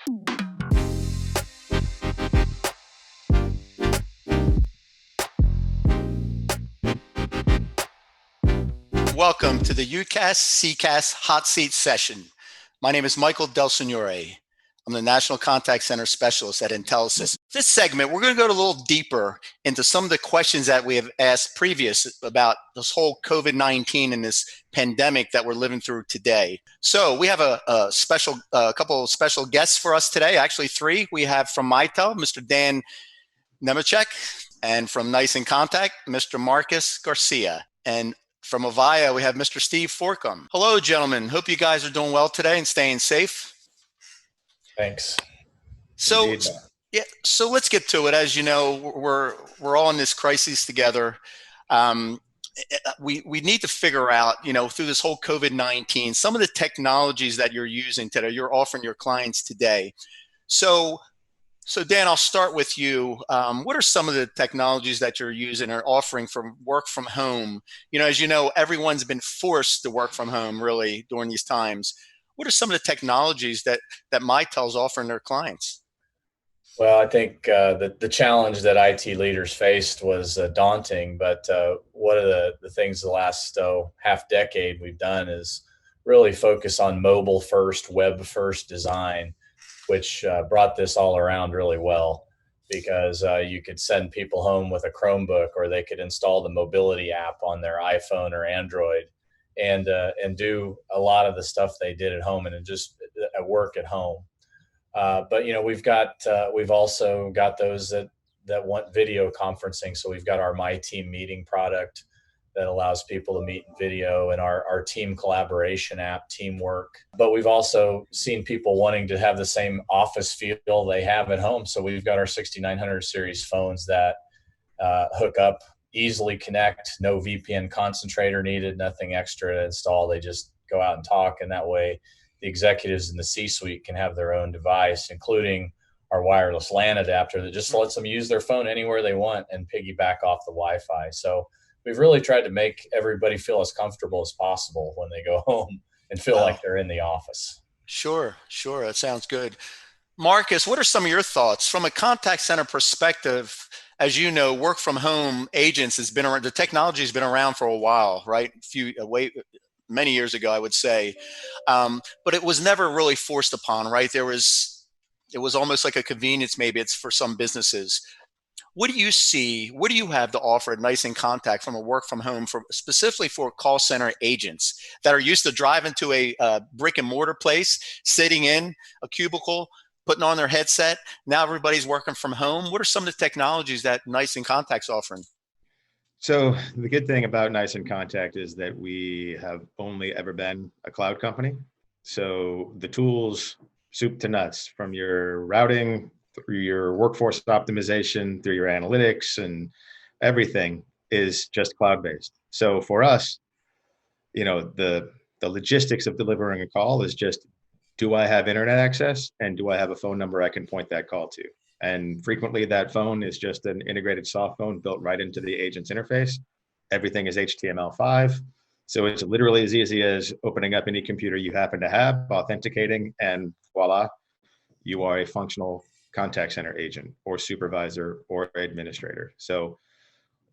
Welcome to the UCaaS CCaaS Hot Seat session. My name is Michael Del Signore. I'm the National Contact Center Specialist at Intelisys. This segment, we're going to go a little deeper into some of the questions that we have asked previous about this whole COVID-19 and this pandemic that we're living through today. So we have a couple of special guests for us today, actually three. We have from Mitel, Mr. Dan Nemechek, and from Nice in Contact, Mr. Marcus Garcia. And from Avaya, we have Mr. Steve Forcum. Hello, gentlemen. Hope you guys are doing well today and staying safe. Thanks. So, Indeed. so let's get to it. As you know, we're all in this crisis together. We need to figure out, through this whole COVID-19, some of the technologies that you're using today, you're offering your clients today. So Dan, I'll start with you. What are some of the technologies that you're using or offering for work from home? As you know, everyone's been forced to work from home really during these times. What are some of the technologies that Mitel's offering their clients? Well, I think the challenge that IT leaders faced was daunting, but one of the things the last half decade we've done is really focus on mobile first, web first design, which brought this all around really well, because you could send people home with a Chromebook, or they could install the mobility app on their iPhone or Android and do a lot of the stuff they did at home and just at work at home. But we've also got those that want video conferencing. So we've got our My Team meeting product that allows people to meet in video, and our team collaboration app, Teamwork. But we've also seen people wanting to have the same office feel they have at home. So we've got our 6900 series phones that hook up, easily connect, no VPN concentrator needed, nothing extra to install. They just go out and talk, and that way the executives in the C-suite can have their own device, including our wireless LAN adapter that just lets them use their phone anywhere they want and piggyback off the Wi-Fi. So we've really tried to make everybody feel as comfortable as possible when they go home and feel like they're in the office. Sure. That sounds good. Marcus, what are some of your thoughts from a contact center perspective? As you know, work from home agents has been around, the technology has been around for a while, right? Many years ago, I would say, but it was never really forced upon, right? It was almost like a convenience. Maybe it's for some businesses. What do you see? What do you have to offer at Nice in Contact from a work from home, specifically for call center agents that are used to driving to a brick and mortar place, sitting in a cubicle, putting on their headset? Now everybody's working from home. What are some of the technologies that Nice in Contact's offering? So the good thing about Nice in Contact is that we have only ever been a cloud company. So the tools, soup to nuts, from your routing through your workforce optimization, through your analytics, and everything is just cloud-based. So for us, the logistics of delivering a call is just, do I have internet access, and do I have a phone number I can point that call to? And frequently that phone is just an integrated soft phone built right into the agent's interface. Everything is HTML5. So it's literally as easy as opening up any computer you happen to have, authenticating, and voila, you are a functional contact center agent or supervisor or administrator. So,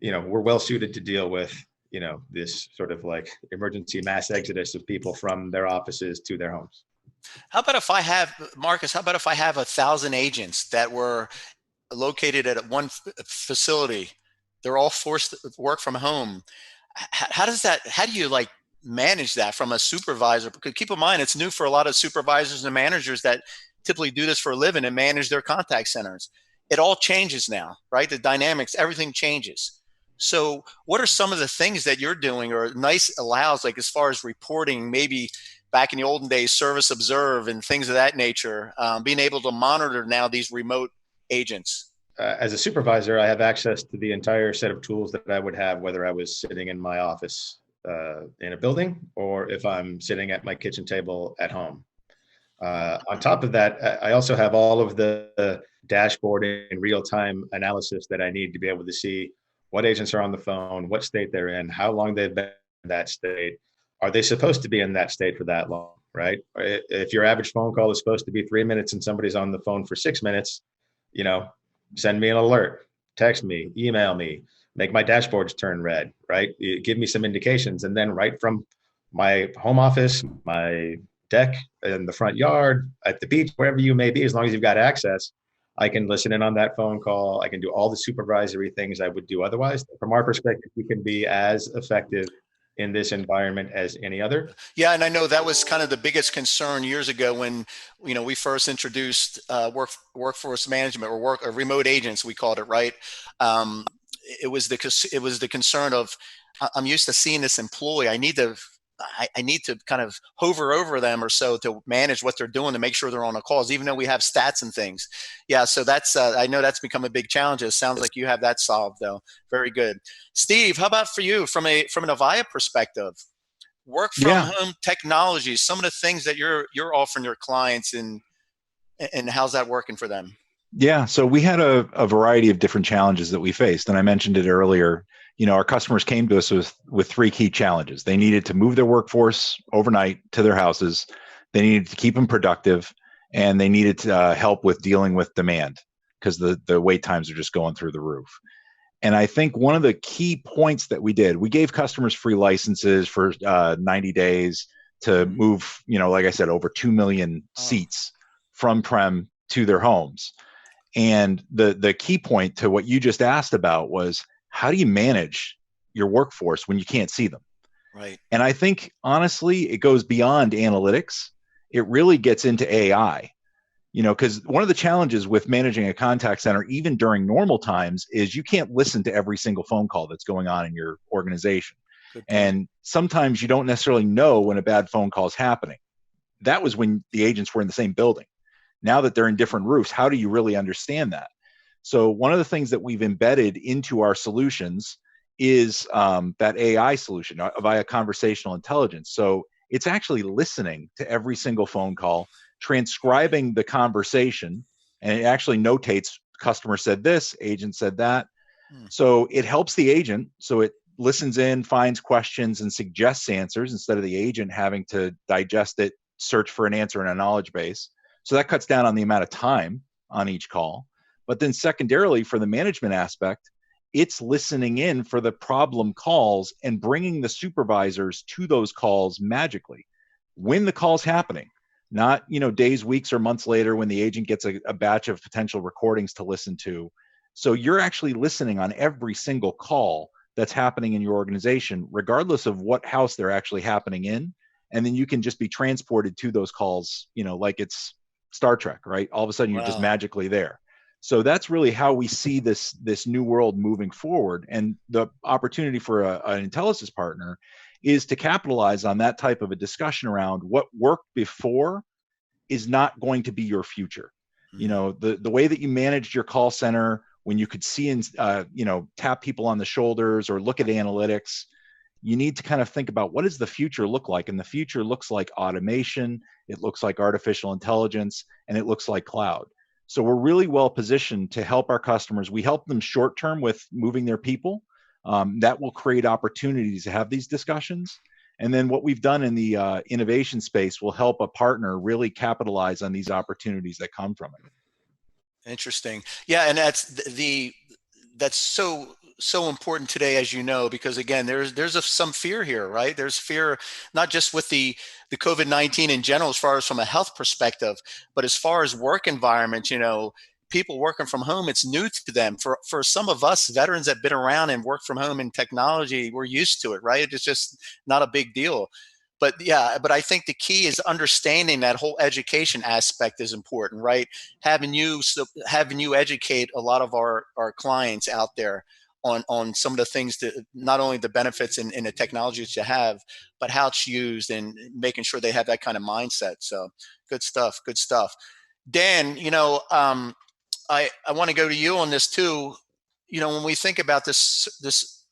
we're well suited to deal with, this sort of like emergency mass exodus of people from their offices to their homes. How about if I have, Marcus, 1,000 agents that were located at one facility? They're all forced to work from home. How do you manage that from a supervisor? Because keep in mind, it's new for a lot of supervisors and managers that typically do this for a living and manage their contact centers. It all changes now, right? The dynamics, everything changes. So what are some of the things that you're doing or Nice allows, as far as reporting, maybe back in the olden days, Service Observe and things of that nature, being able to monitor now these remote agents? As a supervisor, I have access to the entire set of tools that I would have, whether I was sitting in my office in a building or if I'm sitting at my kitchen table at home. On top of that, I also have all of the dashboarding and real-time analysis that I need to be able to see what agents are on the phone, what state they're in, how long they've been in that state. Are they supposed to be in that state for that long? right? If your average phone call is supposed to be 3 minutes and somebody's on the phone for 6 minutes, you know, send me an alert, text me, email me, make my dashboards turn red, right? Give me some indications. And then right from my home office, my deck in the front yard, at the beach, wherever you may be, as long as you've got access, I can listen in on that phone call. I can do all the supervisory things I would do otherwise. From our perspective, we can be as effective in this environment as any other. Yeah, and I know that was kind of the biggest concern years ago when we first introduced workforce management or remote agents, we called it, right. It was the concern of I'm used to seeing this employee. I need to kind of hover over them or so to manage what they're doing to make sure they're on the calls, even though we have stats and things. Yeah, so that's I know that's become a big challenge. It sounds like you have that solved though. Very good. Steve, how about for you from an Avaya perspective? Work from Yeah. home technologies, some of the things that you're offering your clients, and how's that working for them? Yeah. So we had a variety of different challenges that we faced. And I mentioned it earlier. Our customers came to us with three key challenges. They needed to move their workforce overnight to their houses. They needed to keep them productive, and they needed to help with dealing with demand because the wait times are just going through the roof. And I think one of the key points that we gave customers free licenses for 90 days to move, like I said, over 2 million seats from prem to their homes. And the key point to what you just asked about was, how do you manage your workforce when you can't see them? Right. And I think, honestly, it goes beyond analytics. It really gets into AI. Because one of the challenges with managing a contact center, even during normal times, is you can't listen to every single phone call that's going on in your organization. Good point. And sometimes you don't necessarily know when a bad phone call is happening. That was when the agents were in the same building. Now that they're in different roofs, how do you really understand that? So one of the things that we've embedded into our solutions is that AI solution via conversational intelligence. So it's actually listening to every single phone call, transcribing the conversation, and it actually notates customer said this, agent said that. So it helps the agent. So it listens in, finds questions, and suggests answers instead of the agent having to digest it, search for an answer in a knowledge base. So that cuts down on the amount of time on each call. But then secondarily, for the management aspect, it's listening in for the problem calls and bringing the supervisors to those calls magically when the call's happening, not days, weeks, or months later when the agent gets a batch of potential recordings to listen to. So you're actually listening on every single call that's happening in your organization, regardless of what house they're actually happening in. And then you can just be transported to those calls, like it's Star Trek, right? All of a sudden you're just magically there. So that's really how we see this new world moving forward. And the opportunity for an Intelisys partner is to capitalize on that type of a discussion around what worked before is not going to be your future. The way that you managed your call center when you could see and tap people on the shoulders or look at analytics, you need to kind of think about what does the future look like? And the future looks like automation, it looks like artificial intelligence, and it looks like cloud. So we're really well positioned to help our customers. We help them short term with moving their people. That will create opportunities to have these discussions. And then what we've done in the innovation space will help a partner really capitalize on these opportunities that come from it. Interesting. Yeah, and that's so important today, as you know, because again, there's some fear here, right? There's fear not just with the COVID-19 in general, as far as from a health perspective, but as far as work environment, people working from home, it's new to them. For some of us veterans that have been around and work from home in technology, we're used to it, right? It's just not a big deal. But yeah, but I think the key is understanding that whole education aspect is important, right? Having you educate a lot of our clients out there on some of the things that not only the benefits in the technology that you have, but how it's used and making sure they have that kind of mindset. So good stuff. Good stuff. Dan, I want to go to you on this too. When we think about this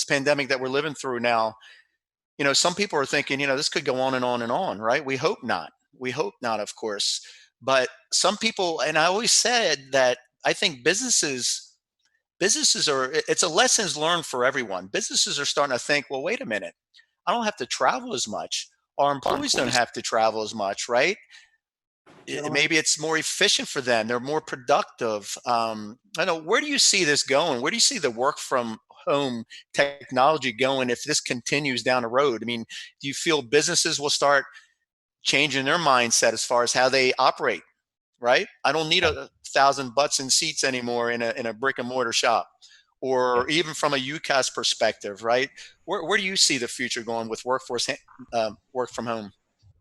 pandemic that we're living through now, some people are thinking, this could go on and on and on, right? We hope not. We hope not, of course. But some people, and I always said that I think businesses it's a lessons learned for everyone. Businesses are starting to think, well, wait a minute, I don't have to travel as much. our employees don't have to travel as much, right? Maybe it's more efficient for them. They're more productive. I know. Where do you see this going? Where do you see the work from home technology going if this continues down the road? I mean, do you feel businesses will start changing their mindset as far as how they operate? Right? I don't need Yeah. 1,000 butts in seats anymore in a brick and mortar shop, Yeah. or even from a UCaaS perspective, right? Where do you see the future going with work from home?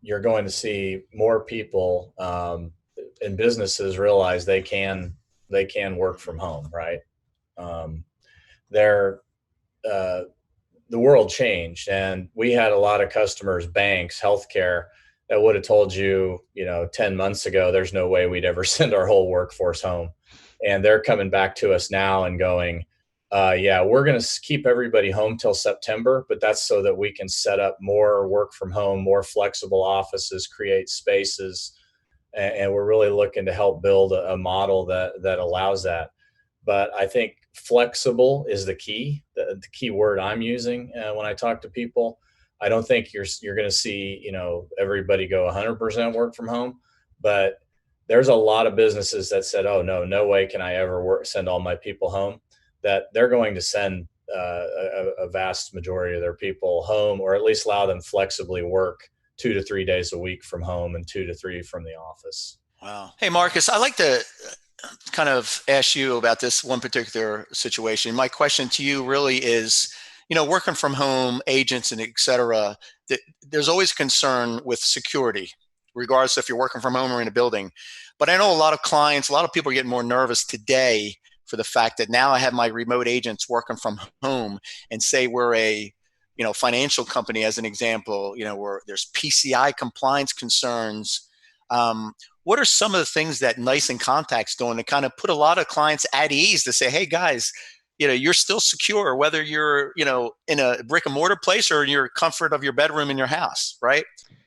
You're going to see more people and businesses realize they can work from home, right? Um, they're the world changed, and we had a lot of customers, banks, healthcare, that would have told you, 10 months ago, there's no way we'd ever send our whole workforce home. And they're coming back to us now and going, yeah, we're going to keep everybody home till September, but that's so that we can set up more work from home, more flexible offices, create spaces. And we're really looking to help build a model that allows that. But I think flexible is the key word I'm using when I talk to people. I don't think you're going to see, everybody go 100% work from home, but there's a lot of businesses that said, oh, no way can I ever send all my people home, that they're going to send a vast majority of their people home, or at least allow them flexibly work 2 to 3 days a week from home and 2 to 3 from the office. Wow. Hey, Marcus, I like to kind of ask you about this one particular situation. My question to you really is, working from home, agents and et cetera, there's always concern with security, regardless if you're working from home or in a building. But I know a lot of clients, a lot of people are getting more nervous today for the fact that now I have my remote agents working from home, and say we're a financial company as an example, where there's PCI compliance concerns. What are some of the things that Nice and Contact's doing to kind of put a lot of clients at ease to say, hey guys, you're still secure, whether you're, in a brick and mortar place or in your comfort of your bedroom in your house, right?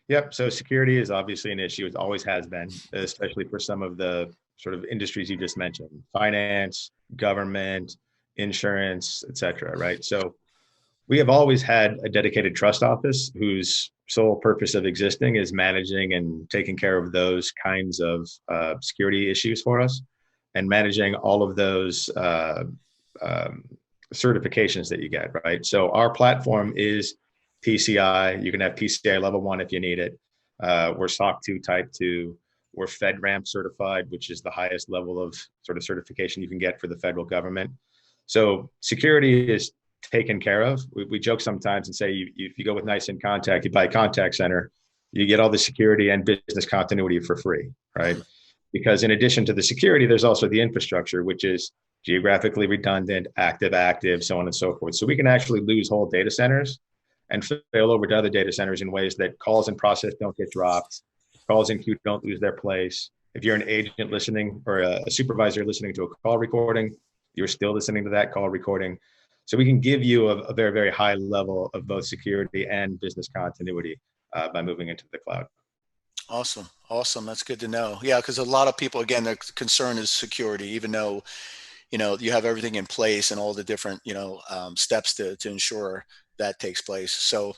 Yep. So security is obviously an issue. It always has been, especially for some of the sort of industries you just mentioned: finance, government, insurance, et cetera. Right. So we have always had a dedicated trust office whose sole purpose of existing is managing and taking care of those kinds of security issues for us, and managing all of those um, certifications that you get, right? So our platform is PCI. You can have PCI level 1 if you need it. We're SOC 2 type 2. We're FedRAMP certified, which is the highest level of sort of certification you can get for the federal government. So security is taken care of. We joke sometimes and say, if you go with Nice in Contact, you buy a contact center, you get all the security and business continuity for free, right? Because in addition to the security, there's also the infrastructure, which is geographically redundant, active, so on and so forth. So we can actually lose whole data centers and fail over to other data centers in ways that calls in process don't get dropped, calls in queue don't lose their place. If you're an agent listening, or a supervisor listening to a call recording, you're still listening to that call recording. So we can give you a very, very high level of both security and business continuity by moving into the cloud. Awesome. Awesome. That's good to know. Yeah, because a lot of people, again, their concern is security, even though, you have everything in place and all the different, steps to ensure that takes place. So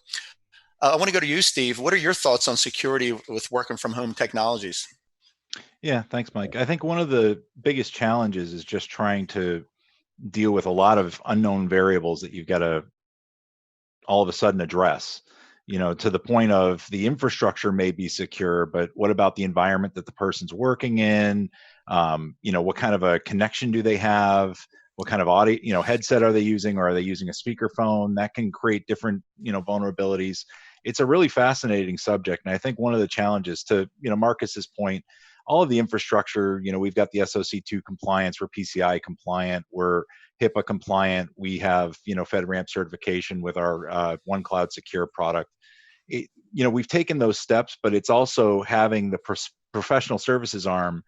I want to go to you, Steve. What are your thoughts on security with working from home technologies? Yeah, thanks, Mike. I think one of the biggest challenges is just trying to deal with a lot of unknown variables that you've got to all of a sudden address, to the point of the infrastructure may be secure, but what about the environment that the person's working in? What kind of a connection do they have? What kind of audio, headset are they using, or are they using a speakerphone? That can create different, vulnerabilities. It's a really fascinating subject. And I think one of the challenges, to, Marcus's point, all of the infrastructure, we've got the SOC2 compliance, we're PCI compliant, we're HIPAA compliant, we have, FedRAMP certification with our One Cloud Secure product. We've taken those steps, but it's also having the professional services arm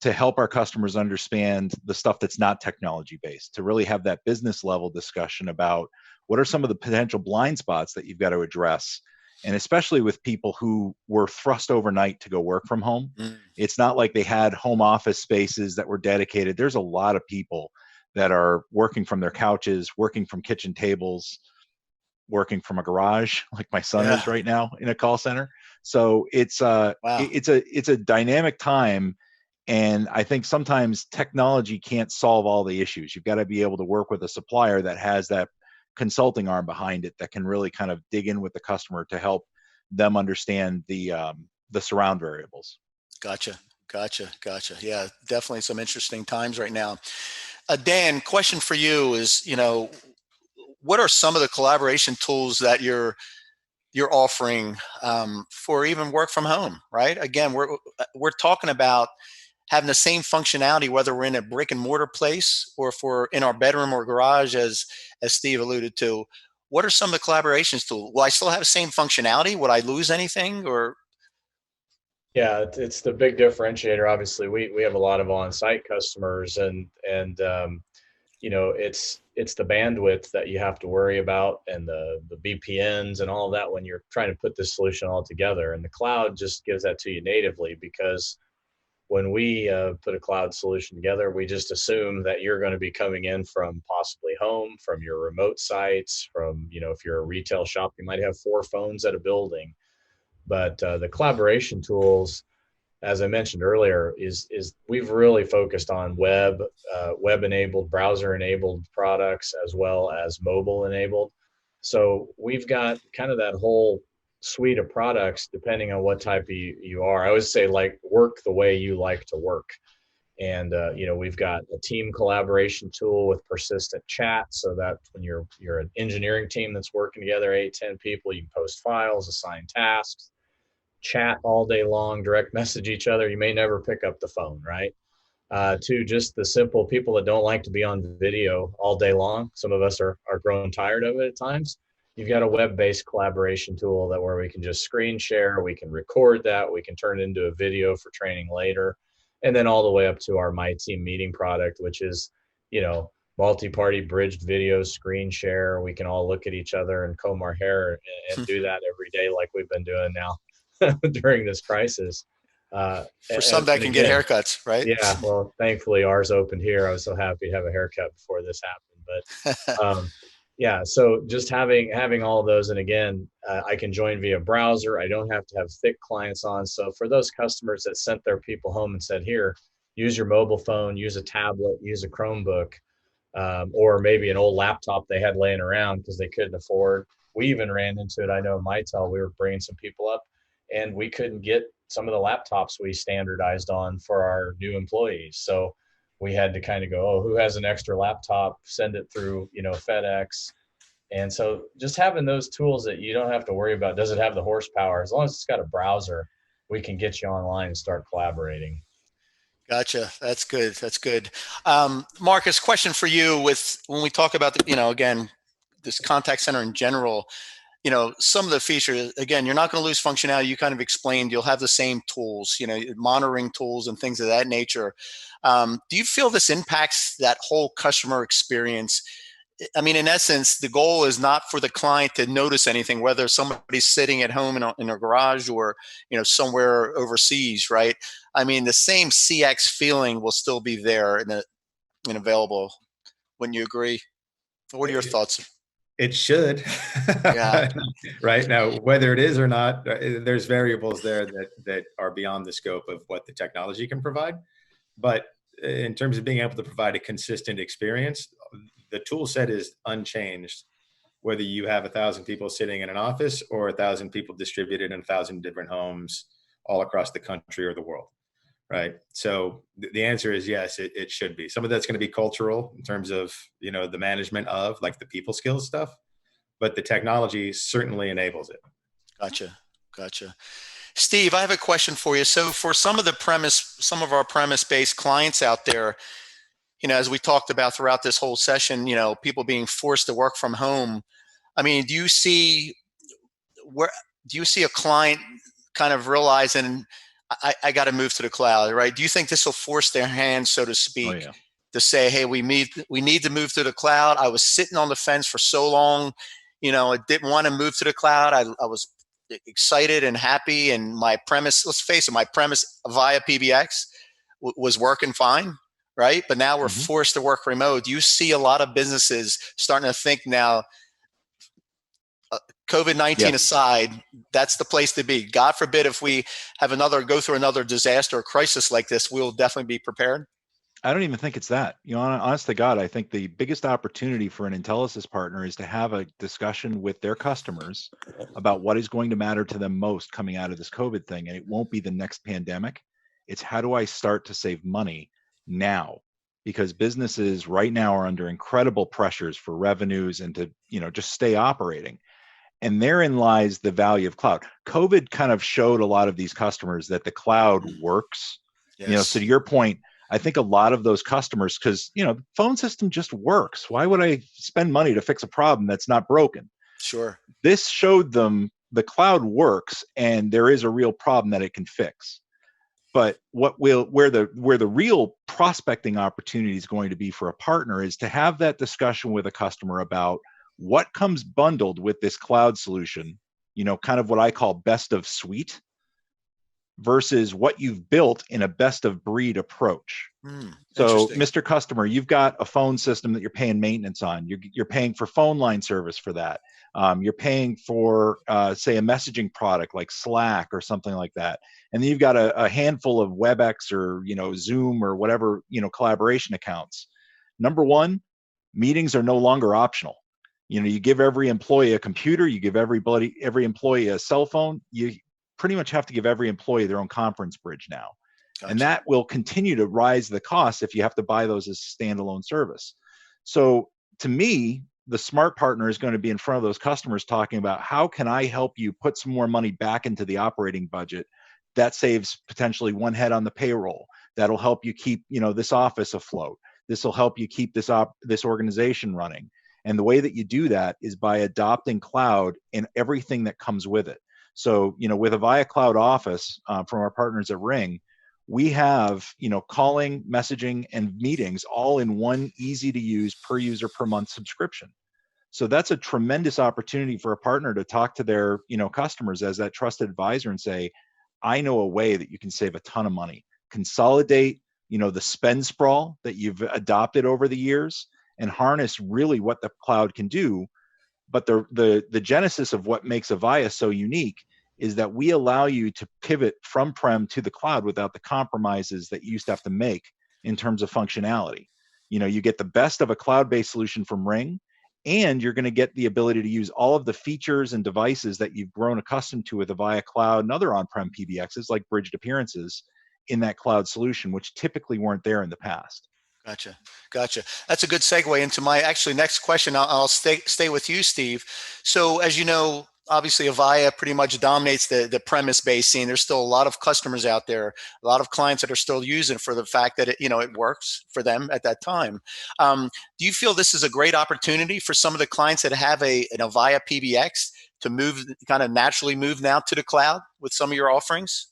to help our customers understand the stuff that's not technology based, to really have that business level discussion about what are some of the potential blind spots that you've got to address. And especially with people who were thrust overnight to go work from home, it's not like they had home office spaces that were dedicated. There's a lot of people that are working from their couches, working from kitchen tables, working from a garage like my son Yeah. is right now in a call center. So it's Wow. it's a dynamic time. And I think sometimes technology can't solve all the issues. You've got to be able to work with a supplier that has that consulting arm behind it that can really kind of dig in with the customer to help them understand the surround variables. Gotcha. Gotcha. Yeah, definitely some interesting times right now. Dan, question for you is, what are some of the collaboration tools that you're offering for even work from home, right? Again, we're talking about having the same functionality, whether we're in a brick and mortar place or if we're in our bedroom or garage, as Steve alluded to. What are some of the collaborations tools? Will I still have the same functionality? Would I lose anything? Or Yeah, it's the big differentiator. Obviously, we have a lot of on-site customers, and it's the bandwidth that you have to worry about, and the VPNs and all of that when you're trying to put this solution all together. And the cloud just gives that to you natively, because when we put a cloud solution together, we just assume that you're going to be coming in from possibly home, from your remote sites, from, if you're a retail shop, you might have 4 phones at a building. But the collaboration tools, as I mentioned earlier, is we've really focused on web enabled, browser enabled products, as well as mobile enabled. So we've got kind of that whole suite of products depending on what type you are. I always say, like, work the way you like to work. And we've got a team collaboration tool with persistent chat, so that when you're an engineering team that's working together, 8, 10 people, you can post files, assign tasks, chat all day long, direct message each other. You may never pick up the phone, right? To just the simple people that don't like to be on video all day long. Some of us are growing tired of it at times. You've got a web-based collaboration tool that where we can just screen share, we can record that, we can turn it into a video for training later, and then all the way up to our My Team meeting product, which is, multi-party bridged video screen share. We can all look at each other and comb our hair and do that every day like we've been doing now during this crisis. for some that And can get again, haircuts, right? yeah, well, thankfully ours opened here. I was so happy to have a haircut before this happened. But yeah, so just having all those, and again, I can join via browser. I don't have to have thick clients on. So for those customers that sent their people home and said, here, use your mobile phone, use a tablet, use a Chromebook, or maybe an old laptop they had laying around because they couldn't afford. We even ran into it. I know in Mitel, we were bringing some people up, and we couldn't get some of the laptops we standardized on for our new employees. So we had to kind of go, oh, who has an extra laptop? Send it through, FedEx. And so just having those tools that you don't have to worry about, does it have the horsepower? As long as it's got a browser, we can get you online and start collaborating. Gotcha. That's good. That's good. Marcus, question for you. With when we talk about again, this contact center in general, some of the features, again, you're not going to lose functionality. You kind of explained you'll have the same tools, monitoring tools and things of that nature. Do you feel this impacts that whole customer experience? I mean, in essence, the goal is not for the client to notice anything, whether somebody's sitting at home in a garage or, somewhere overseas, right? I mean, the same CX feeling will still be there and available. Wouldn't you agree? What are your thoughts? It should. Yeah. Right now, whether it is or not, there's variables there that are beyond the scope of what the technology can provide. But in terms of being able to provide a consistent experience, the tool set is unchanged, whether you have 1,000 people sitting in an office or 1,000 people distributed in 1,000 different homes all across the country or the world. Right. So the answer is yes, it should be. Some of that's going to be cultural in terms of, the management of, like, the people skills stuff, but the technology certainly enables it. Gotcha. Steve, I have a question for you. So for some of our premise-based clients out there, as we talked about throughout this whole session, people being forced to work from home. I mean, do you see a client kind of realizing I got to move to the cloud, right? Do you think this will force their hand, so to speak, Oh yeah. to say, hey, we need to move to the cloud? I was sitting on the fence for so long, I didn't want to move to the cloud. I was excited and happy, and my premise, let's face it, my premise via PBX was working fine, right? But now we're forced to work remote. You see a lot of businesses starting to think now, COVID-19 Yes. aside, that's the place to be. God forbid if we have go through another disaster or crisis like this, we'll definitely be prepared. I don't even think it's that. Honest to God, I think the biggest opportunity for an Intelisys partner is to have a discussion with their customers about what is going to matter to them most coming out of this COVID thing. And it won't be the next pandemic. It's how do I start to save money now? Because businesses right now are under incredible pressures for revenues and to, just stay operating. And therein lies the value of cloud. COVID kind of showed a lot of these customers that the cloud works. So Yes. to your point, I think a lot of those customers, because the phone system just works. Why would I spend money to fix a problem that's not broken? Sure. This showed them the cloud works and there is a real problem that it can fix. But where the real prospecting opportunity is going to be for a partner is to have that discussion with a customer about what comes bundled with this cloud solution, kind of what I call best of suite versus what you've built in a best of breed approach. So, Interesting. Mr. Customer, you've got a phone system that you're paying maintenance on. You're paying for phone line service for that. You're paying for, say, a messaging product like Slack or something like that. And then you've got a handful of WebEx or Zoom or whatever collaboration accounts. Number one, meetings are no longer optional. You give every employee a computer. You give every employee a cell phone. You pretty much have to give every employee their own conference bridge now. Gotcha. And that will continue to rise the cost if you have to buy those as standalone service. So to me, the smart partner is going to be in front of those customers talking about how can I help you put some more money back into the operating budget that saves potentially one head on the payroll. That'll help you keep, this office afloat. This will help you keep this organization running. And the way that you do that is by adopting cloud and everything that comes with it. So, with Avaya Cloud Office from our partners at Ring, we have, calling, messaging, and meetings all in one easy to use per user per month subscription. So that's a tremendous opportunity for a partner to talk to their, customers as that trusted advisor and say, I know a way that you can save a ton of money. Consolidate, the spend sprawl that you've adopted over the years and harness really what the cloud can do. But the genesis of what makes Avaya so unique is that we allow you to pivot from prem to the cloud without the compromises that you used to have to make in terms of functionality. You get the best of a cloud-based solution from Ring, and you're going to get the ability to use all of the features and devices that you've grown accustomed to with Avaya Cloud and other on-prem PBXs like bridged appearances in that cloud solution, which typically weren't there in the past. Gotcha. That's a good segue into my actually next question. I'll stay with you, Steve. So as you know, obviously Avaya pretty much dominates the premise-based scene. There's still a lot of customers out there, a lot of clients that are still using it for the fact that it works for them at that time. Do you feel this is a great opportunity for some of the clients that have an Avaya PBX to kind of naturally move now to the cloud with some of your offerings?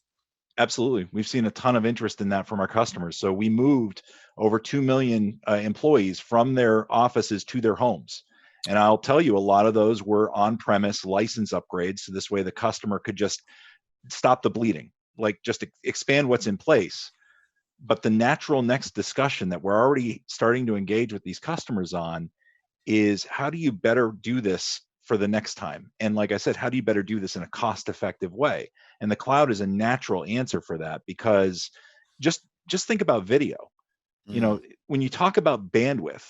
Absolutely. We've seen a ton of interest in that from our customers. So we moved over 2 million employees from their offices to their homes. And I'll tell you, a lot of those were on-premise license upgrades. So this way the customer could just stop the bleeding, like just expand what's in place. But the natural next discussion that we're already starting to engage with these customers on is how do you better do this for the next time? And like I said, how do you better do this in a cost-effective way? And the cloud is a natural answer for that, because just think about video. When you talk about bandwidth,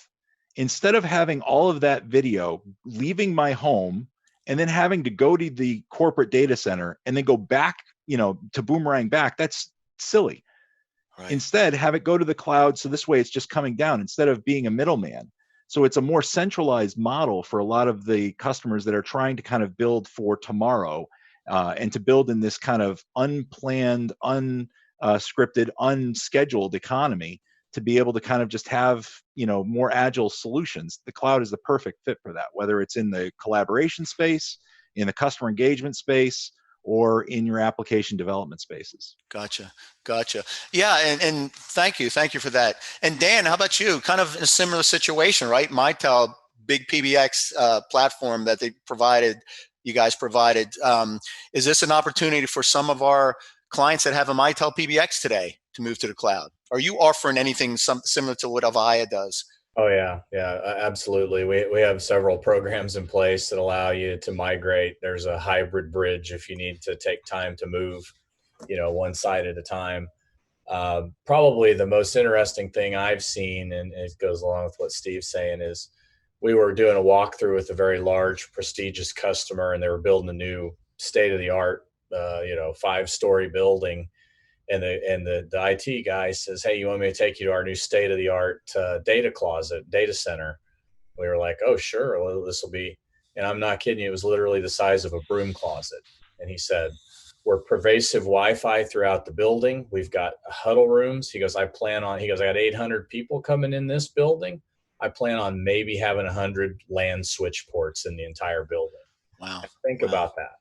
instead of having all of that video leaving my home and then having to go to the corporate data center and then go back, to boomerang back, that's silly. Right. Instead, have it go to the cloud. So this way it's just coming down instead of being a middleman. So it's a more centralized model for a lot of the customers that are trying to kind of build for tomorrow and to build in this kind of unplanned, unscripted, unscheduled economy to be able to kind of just have, more agile solutions. The cloud is the perfect fit for that, whether it's in the collaboration space, in the customer engagement space, or in your application development spaces. Gotcha. Yeah, and thank you for that. And Dan, how about you? Kind of in a similar situation, right? Mitel, BigPBX platform that you guys provided. Is this an opportunity for some of our clients that have a Mitel PBX today to move to the cloud? Are you offering anything similar to what Avaya does? Oh yeah, yeah, absolutely. We have several programs in place that allow you to migrate. There's a hybrid bridge if you need to take time to move, one side at a time. Probably the most interesting thing I've seen, and it goes along with what Steve's saying, is we were doing a walkthrough with a very large, prestigious customer, and they were building a new state of the art, 5-story building. And the IT guy says, "Hey, you want me to take you to our new state of the art data center?" We were like, "Oh, sure. Well, this will be," and I'm not kidding you, it was literally the size of a broom closet. And he said, "We're pervasive Wi-Fi throughout the building. We've got huddle rooms." He goes, he goes, "I got 800 people coming in this building. I plan on maybe having 100 LAN switch ports in the entire building." Wow. And think Wow. about that.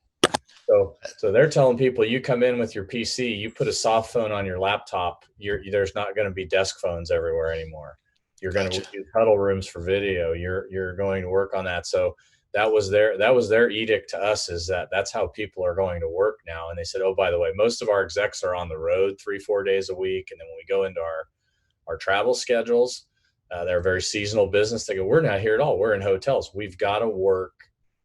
So they're telling people, you come in with your PC, you put a soft phone on your laptop, there's not going to be desk phones everywhere anymore. You're going to Gotcha. use huddle rooms for video. You're going to work on that. So that was their edict to us, is that's how people are going to work now. And they said, "Oh, by the way, most of our execs are on the road 3-4 days a week, and then when we go into our travel schedules, they're a very seasonal business. They go, we're not here at all. We're in hotels. We've got to work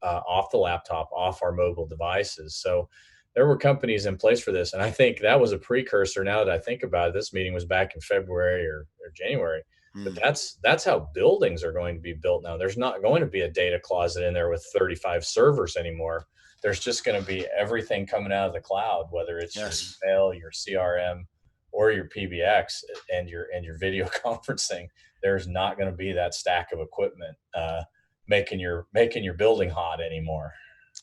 off the laptop, off our mobile devices." So there were companies in place for this. And I think that was a precursor. Now that I think about it, this meeting was back in February or January. But Mm. that's how buildings are going to be built now. There's not going to be a data closet in there with 35 servers anymore. There's just going to be everything coming out of the cloud, whether it's your Yes. email, your CRM, or your PBX and your video conferencing. There's not going to be that stack of equipment making your building hot anymore.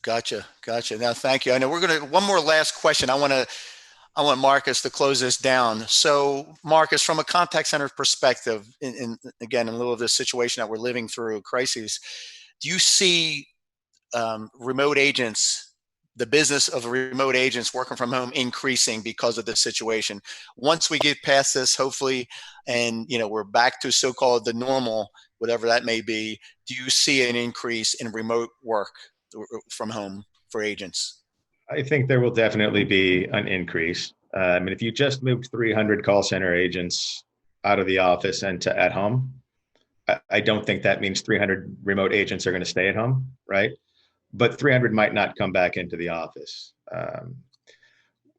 Gotcha. Gotcha. Now, thank you. I know one more last question. I want Marcus to close this down. So, Marcus, from a contact center perspective, again, in lieu of this situation that we're living through, crises, do you see remote agents, the business of remote agents working from home increasing because of this situation? Once we get past this, hopefully, and we're back to so-called the normal, whatever that may be, do you see an increase in remote work from home for agents? I think there will definitely be an increase. I mean, if you just moved 300 call center agents out of the office and to at home, I don't think that means 300 remote agents are going to stay at home, right? But 300 might not come back into the office.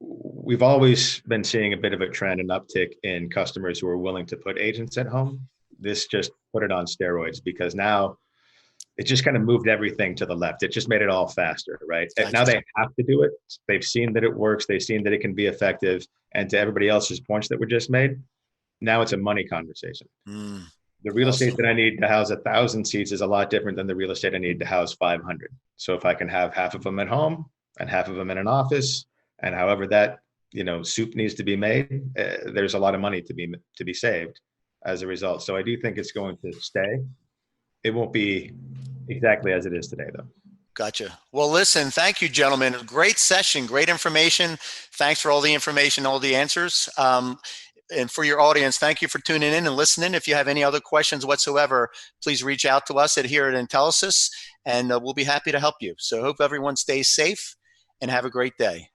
We've always been seeing a bit of a trend, an uptick in customers who are willing to put agents at home. This just put it on steroids, because now it just kind of moved everything to the left. It just made it all faster, right? And now Gotcha. they have to do it. They've seen that it works. They've seen that it can be effective. And to everybody else's points that were just made, now it's a money conversation. Mm, The real estate awesome. that I need to house 1,000 seats is a lot different than the real estate I need to house 500. So if I can have half of them at home and half of them in an office, and however that soup needs to be made, there's a lot of money to be saved as a result. So I do think it's going to stay. It won't be exactly as it is today, though. Gotcha. Well, listen, thank you, gentlemen. Great session, great information. Thanks for all the information, all the answers. And for your audience, thank you for tuning in and listening. If you have any other questions whatsoever, please reach out to us here at Intellisys, and we'll be happy to help you. So I hope everyone stays safe and have a great day.